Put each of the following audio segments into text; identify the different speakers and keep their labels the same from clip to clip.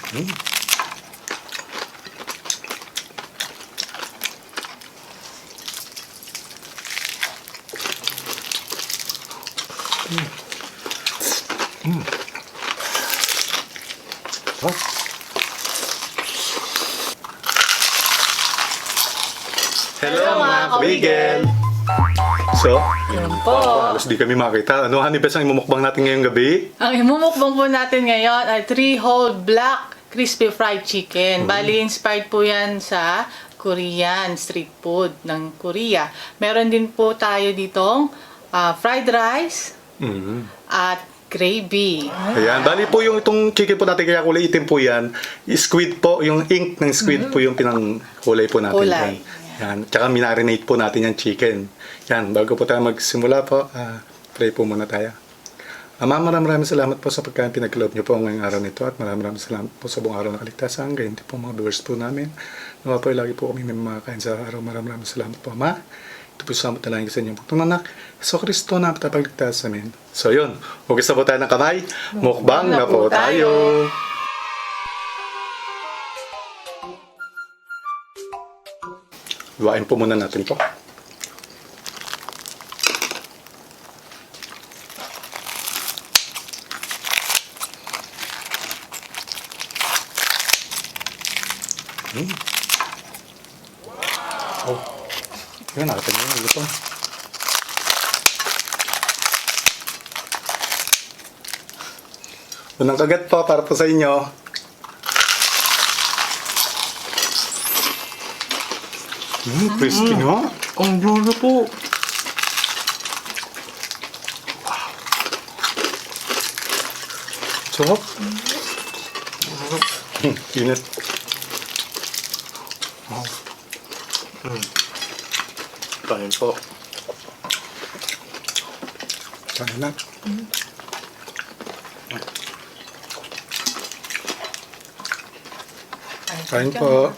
Speaker 1: Mm. Mm. Oh. Hello mga kabigel! So,
Speaker 2: Yun po.
Speaker 1: halos di kami makita. Ano, Honey Bes, ang imumukbang natin ngayong gabi?
Speaker 2: Ang imumukbang po natin ngayon ay 3 whole black crispy fried chicken. Bali, inspired po yan sa Korean street food ng Korea. Meron din po tayo ditong fried rice
Speaker 1: Mm.
Speaker 2: at gravy.
Speaker 1: Ayan, bali po yung itong chicken po natin, kaya kulay itim po yan. Squid po, yung ink ng squid po yung pinang kulay po natin.
Speaker 2: Kulay.
Speaker 1: Yan. Tsaka minarinate po natin yung chicken. Yan, bago po tayo magsimula po, pray po muna tayo. Ama, maraming salamat po sa pagkain pinagkaloob niyo po ngayong araw nito at maraming salamat po sa buong araw ng kaligtasan. Ganyan din po mga viewers po namin. Nawa po lagi po kami may makakain sa araw. Maraming salamat po, Ama. Ito po sa talangin sa inyong pagtong anak. So, Kristo na tapagligtas sa amin. So, yun. Huwag sa po tayo ng kamay. Mukbang na po tayo. Luwain po muna natin to. Oh. Yun, nakatagal yung lutong. Unang kagat po para po sa inyo. Crispy nga.
Speaker 2: Ang dulo po.
Speaker 1: Sarap. Init.
Speaker 3: Kain po.
Speaker 1: Kain na. Kain po.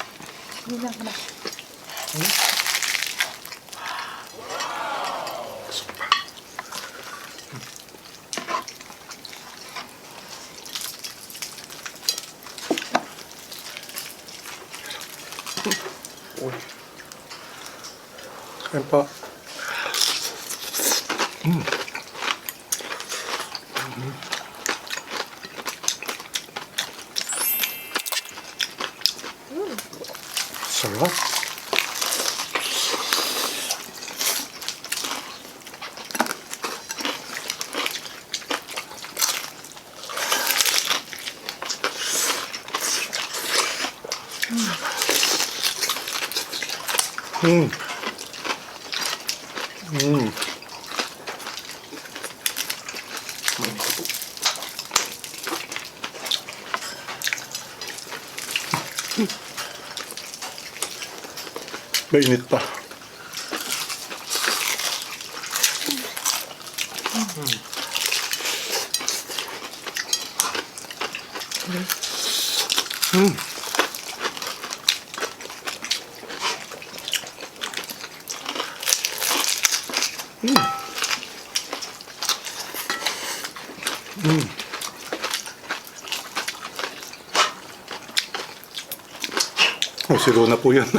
Speaker 1: Kain po. Sarap. Mm. Mm. Mainit pa. Mm. Oh, siro na po yan.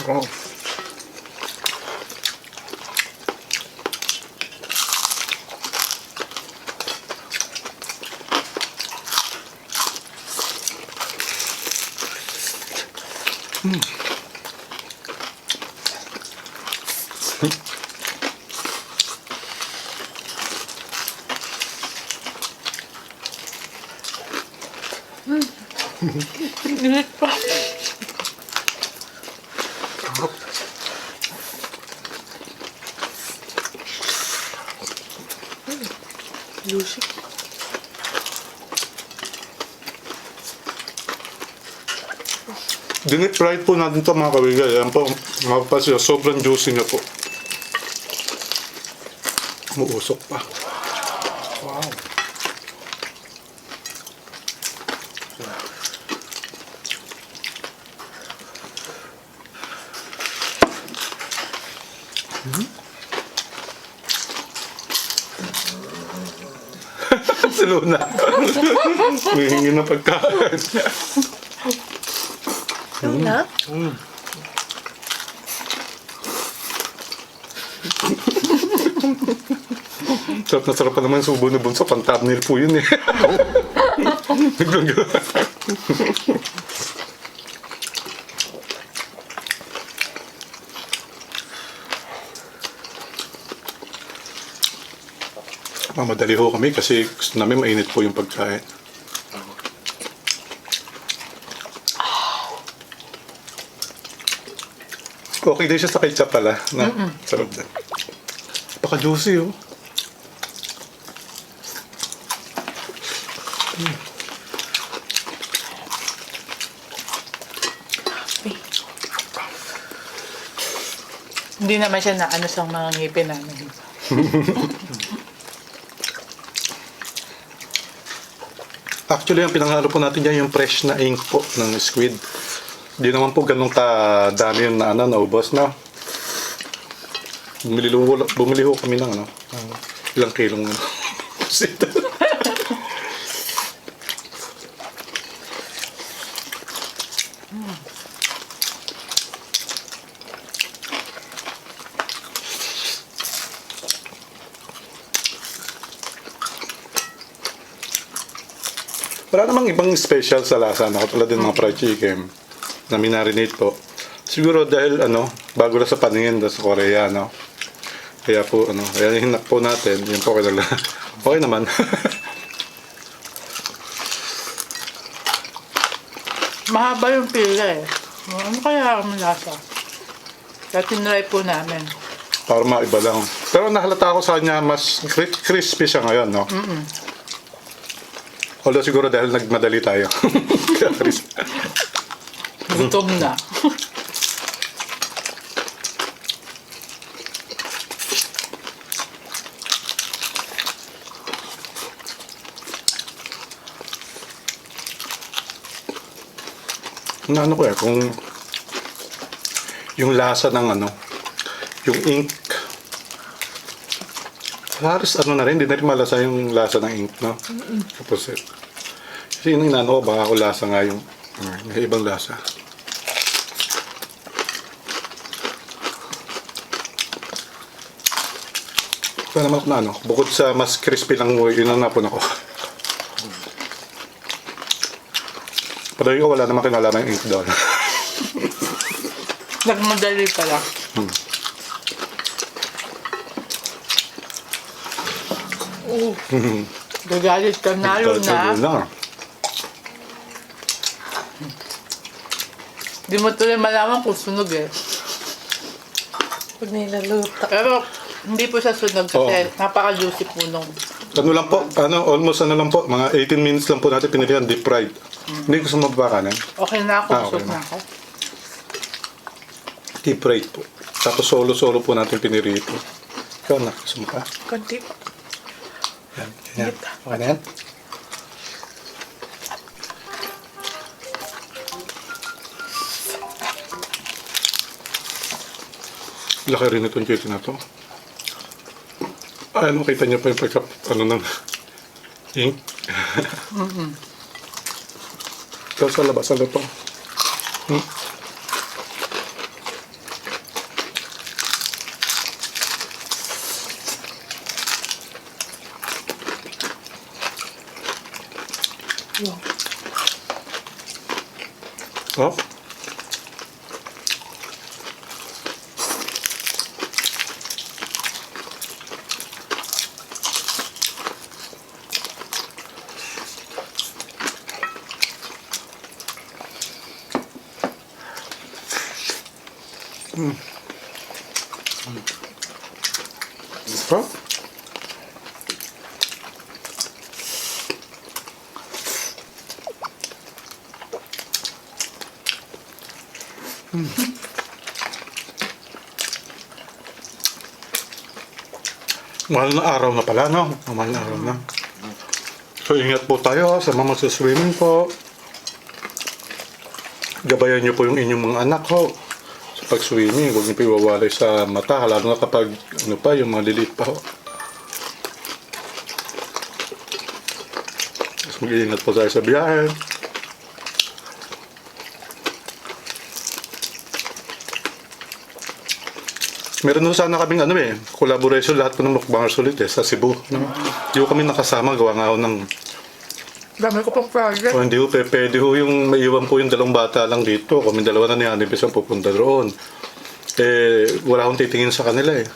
Speaker 1: Wow.
Speaker 2: Init pa. Lusik.
Speaker 1: Dinip fried po natin ito mga kabigay. Ayan po, mapapasya. Sobrang juicy niya po. Umuusok pa. Wow. Si Luna. Humihingi ng pagkain.
Speaker 2: Luna?
Speaker 1: Sarap na sarap pa naman yung subo ni Bunso. Pang-thumbnail po yun eh. Mamadali ho kami kasi gusto namin mainit po yung pagkain. Okay din siya sa ketchup pala. Na? Sarap din. Paka-juicy oh.
Speaker 2: Hindi naman siya naano sa mga ngipin namin.
Speaker 1: Actually, ang pinanghalo po natin dyan yung fresh na ink po ng squid. Hindi naman po ganun dami yung naubos na. Bumili ho kami ng ilang kilong pusit. Wala namang ibang special sa lasa na katulad din mga fried chicken na minarinate po. Siguro dahil bago na sa paningin sa Korea, Kaya po, kaya hinak po natin, yun po okay lang. Okay naman.
Speaker 2: Mahaba yung pila eh. Ano kaya ang lasa? Kaya tinry po namin.
Speaker 1: Para maiba lang. Pero nahalata ako sa kanya, mas crispy siya ngayon, no? Although siguro dahil nagmadali tayo. Kaya crispy.
Speaker 2: Gutom na.
Speaker 1: Ano ko kung yung lasa ng yung ink. Halos na rin, hindi na rin malasa yung lasa ng ink, no? Tapos kasi yun yung ko, baka ako lasa nga yung may ibang lasa. Kaya naman bukod sa mas crispy lang yun ang napon ako. Pero ko wala naman kinalaman yung ink doon.
Speaker 2: Nagmadali pala. Gagalit ka na, Luna. Di mo tuloy malaman kung sunog eh.
Speaker 4: Pag nilaluto.
Speaker 2: Pero hindi po siya sunog kasi napaka-juicy po nung.
Speaker 1: Ano lang po, almost lang po, mga 18 minutes lang po natin pinilihan deep fried. Hindi ko sumababa kanin.
Speaker 2: Okay na ako,
Speaker 1: Okay
Speaker 2: busog
Speaker 1: na.
Speaker 2: na ako.
Speaker 1: Deep fried po. Tapos solo-solo po natin pinirito. Ikaw na, sumaka.
Speaker 4: Konti.
Speaker 1: Yan, yan. Okay na yan? Laki rin itong chicken na to. Ay, makita niyo pa yung pagka, ng ink. Ito sa labas, to. Oh. Huh? Mahal na araw na pala, no? Mahal na araw na. So, ingat po tayo sa mga magsuswimming po. Gabayan niyo po yung inyong mga anak ho. Sa pag-swimming, huwag niyo po iwawalay sa mata. Lalo na kapag, yung mga liliit pa ho. Mag-iingat po tayo sa biyahe. Meron na sana kaming collaboration lahat po ng mukbangers ulit sa Cebu. No? Hindi ko kami nakasama, gawa nga ako ng...
Speaker 4: Dami ko pang project.
Speaker 1: Oh, hindi ko pwede ho yung maiwan po yung dalawang bata lang dito. Kami dalawa na ni Anipis ang pupunta doon. Wala akong titingin sa kanila eh.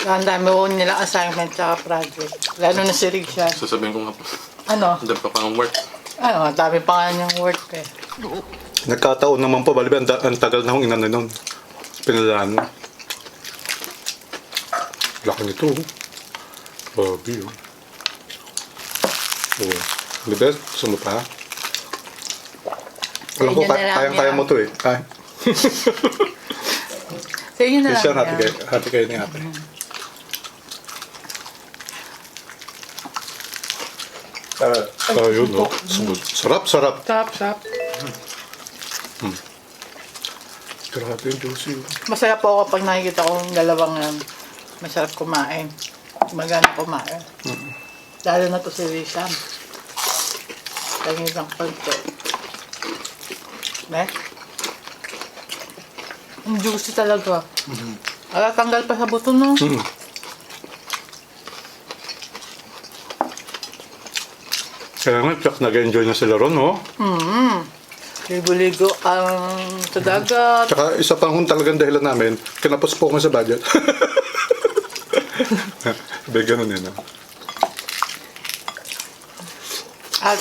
Speaker 2: Ang dami ko nila assignment sa project. Lalo na si Richard.
Speaker 3: Sasabihin ko nga po.
Speaker 2: Ano?
Speaker 3: Dami pa pang work.
Speaker 2: Ano, ang dami pa nga niyang work eh.
Speaker 1: Nagkataon naman po, baliba, ang tagal na akong inano nun. Pinalaan mo. Laki nito. Babi oh. Oh. Di ba? Gusto mo pa? Alam ko,
Speaker 2: Sa inyo na lang
Speaker 1: kayang-kaya
Speaker 2: yan.
Speaker 1: mo to eh. Ay.
Speaker 2: Sa inyo na lang
Speaker 1: Christian,
Speaker 2: yan.
Speaker 1: hati kayo ni ate. Ayun no. Sarap, sarap.
Speaker 4: Sarap.
Speaker 1: Grabe yung juicy.
Speaker 2: Masaya po ako pag nakikita ko yung dalawang masarap kumain. Magana kumain. Lalo na to si Risham. Tingin ng konti. Ne? Ang juicy talaga. Tanggal pa sa buto no.
Speaker 1: Kaya nga, tsak nag-enjoy na sila ron, no?
Speaker 2: Ligo-ligo ang sa dagat.
Speaker 1: Tsaka isa pang talagang dahilan namin, kinapos po kami sa budget. Sabi, ganun yun, no?
Speaker 2: At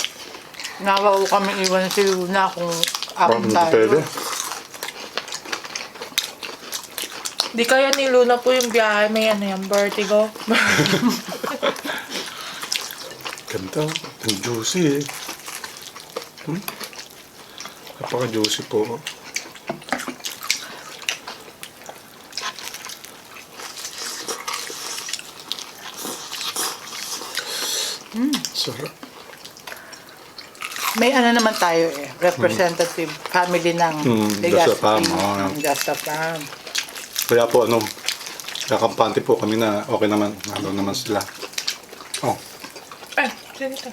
Speaker 2: nawa ko kami iwan si Luna kung akin
Speaker 1: Hindi
Speaker 2: tayo.
Speaker 1: pwede.
Speaker 4: Di kaya ni Luna po yung biyahe. May vertigo.
Speaker 1: Ganda. Ang juicy eh. Napaka-juicy po. Sarap.
Speaker 2: May naman tayo representative family ng
Speaker 1: Just a Farm, oh.
Speaker 2: Just a Farm.
Speaker 1: Kaya po kakampante po kami na okay naman. Nalo naman sila. Oh.
Speaker 4: Ay, dito.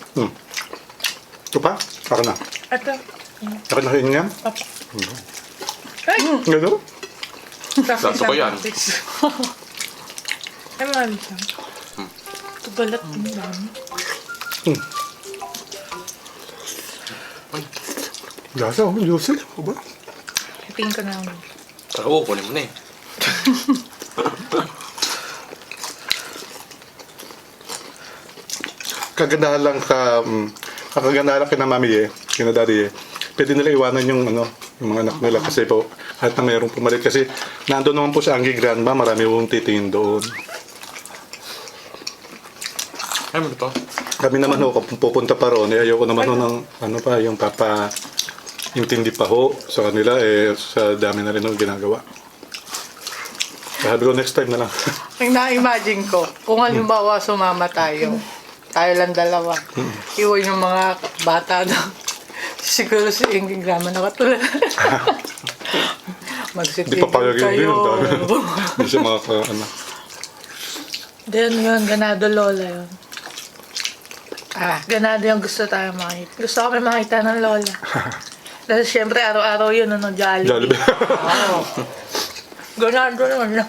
Speaker 1: Ito pa? Saka na.
Speaker 4: Ito.
Speaker 1: Saka na kayo niyan?
Speaker 4: Opo. Ay!
Speaker 1: Gano'n?
Speaker 3: Saso ko yan.
Speaker 4: Ay, mahal siya. Ito balat ang dami.
Speaker 1: Lasa, juicy. O ba?
Speaker 4: Itingin ko na ako.
Speaker 3: Oo, kunin mo na eh.
Speaker 1: Kagandahan lang kakagandahan lang kina mami kina daddy pwede nila iwanan yung mga anak nila kasi po kahit na mayroong pumalit kasi nandun naman po sa Angie Grandma, marami pong titingin doon.
Speaker 3: Ay, mo ito.
Speaker 1: Kami naman ho, kung pupunta pa roon, ayoko naman ho ng yung intindi pa ho sa kanila sa dami na rin ho ginagawa. Sabi ko next time na lang.
Speaker 2: Ang na-imagine ko, kung halimbawa sumama tayo lang dalawa, iwan yung mga bata na siguro si Ingrid Grama nakatulad.
Speaker 1: Hindi pa pala
Speaker 2: kayo.
Speaker 1: Hindi siya
Speaker 4: Then yun, ganado lola yun. Ganado yung gusto tayo makita. Gusto kami makita ng lola. Dahil syempre araw-araw yun, Jollibee.
Speaker 1: Jollibee.
Speaker 2: Wow.
Speaker 4: Ganado lola.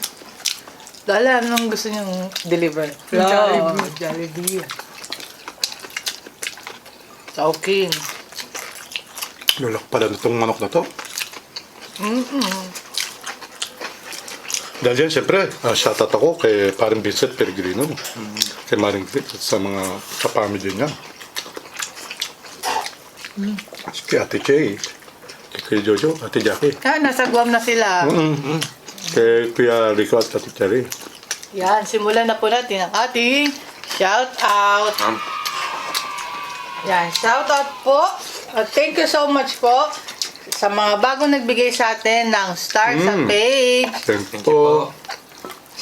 Speaker 2: Dala, anong gusto niyang deliver?
Speaker 4: Jollibee.
Speaker 2: Jollibee. Chowking.
Speaker 1: Lulak pala nitong manok na to. Dahil yan, siyempre, shoutout ako kay Paring Vincent Peregrino. Kay Maring Vic at sa mga kapamilya niya. Kay Ate Che, kay Jojo, Ate Jackie.
Speaker 2: Nasa Guam na sila.
Speaker 1: Kay Kuya Rico at Ate Terry.
Speaker 2: Yan, simulan na po natin ang ating shout out. Yan, shout out po. Thank you so much po sa mga bagong nagbigay sa atin ng star sa page.
Speaker 1: Thank you po.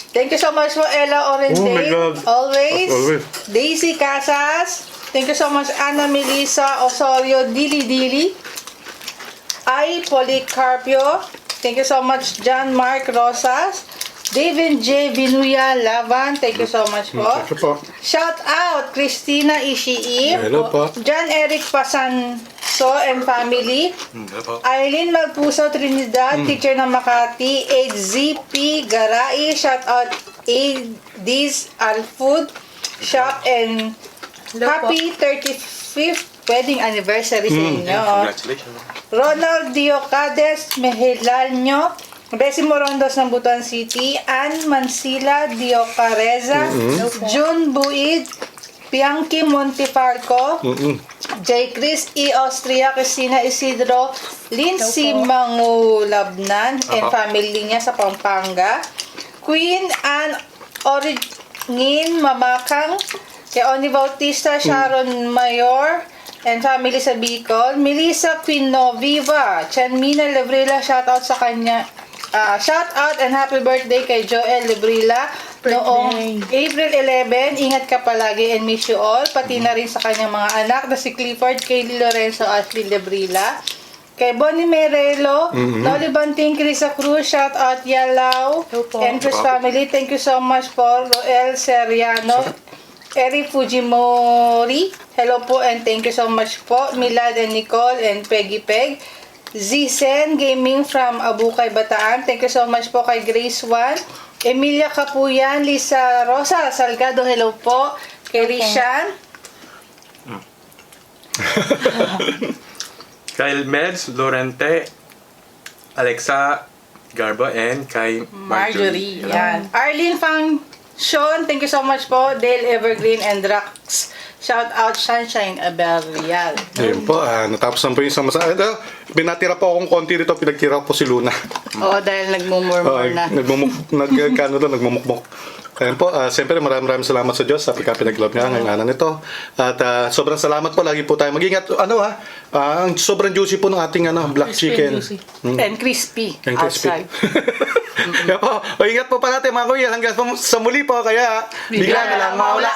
Speaker 2: Thank you so much po, Ella
Speaker 1: Oh my
Speaker 2: Orente.
Speaker 1: God.
Speaker 2: Always.
Speaker 1: Always.
Speaker 2: Daisy Casas. Thank you so much, Ana Melissa Osorio Dili Dili. Ay Policarpio. Thank you so much, John Mark Rosas. David J. Vinuya Lavan, thank you so much po.
Speaker 1: Thank you po.
Speaker 2: Shout out, Christina Ishii.
Speaker 1: Hello po.
Speaker 2: John Eric Pasanso and family.
Speaker 3: Ano po?
Speaker 2: Eileen Magpuso Trinidad, teacher ng Makati. HZP Garai, shout out AD's Alfood Shop and
Speaker 4: Hello
Speaker 2: happy 35th wedding anniversary sa inyo.
Speaker 3: Congratulations.
Speaker 2: Ronald Diocades Mehilalño, Besimo Rondos ng Butuan City, Ann Mansila Diocareza, June Buid, Bianchi Montefarco, J. Chris E. Austria, Cristina Isidro, Lindsay Mangulabnan, and family niya sa Pampanga, Queen Anne Origin Mamakang, kay Oni Bautista, Sharon Mayor, and family sa Bicol, Melissa Quinoviva, Chanmina Lebrila, shoutout sa kanya, shoutout and happy birthday kay Joel Lebrila, noong April 11, ingat ka palagi and miss you all, pati na rin sa kanyang mga anak na si Clifford, Kaylee Lorenzo, Ashley Lebrila, kay Bonnie Merelo, Noli Banting, Crisa Cruz, shoutout Yalaw, and Chris family, thank you so much for Roel Seriano, Eri Fujimori, hello po and thank you so much po. Milad and Nicole and Peggy Peg. Zisen Gaming from Abukay, Bataan. Thank you so much po kay Grace Juan. Emilia Capuyan, Lisa Rosa Salgado, hello po. Kay Rishan.
Speaker 3: Kyle Meds, Lorente, Alexa Garba, and kay
Speaker 2: Marjorie. Yan. Arlene Fang Sean, thank you so much po. Dale Evergreen and Drax. Shout out Sunshine Aberial.
Speaker 1: Ayun po, natapos na po yung isang masa. Pinatira po akong konti dito, pinagtira po si Luna.
Speaker 2: Oo, dahil nagmumurmur na.
Speaker 1: Nagmumukmuk. Ayun po, siyempre maraming salamat sa Diyos sa pagka-pinag-love niya ngayong araw nito. At sobrang salamat po, lagi po tayo mag-ingat. Ang sobrang juicy po ng ating black chicken.
Speaker 2: And crispy.
Speaker 1: And crispy.
Speaker 2: Outside.
Speaker 1: Kaya po, ingat po palate mga kuya hanggang sa muli po, kaya bigla na lang mawala.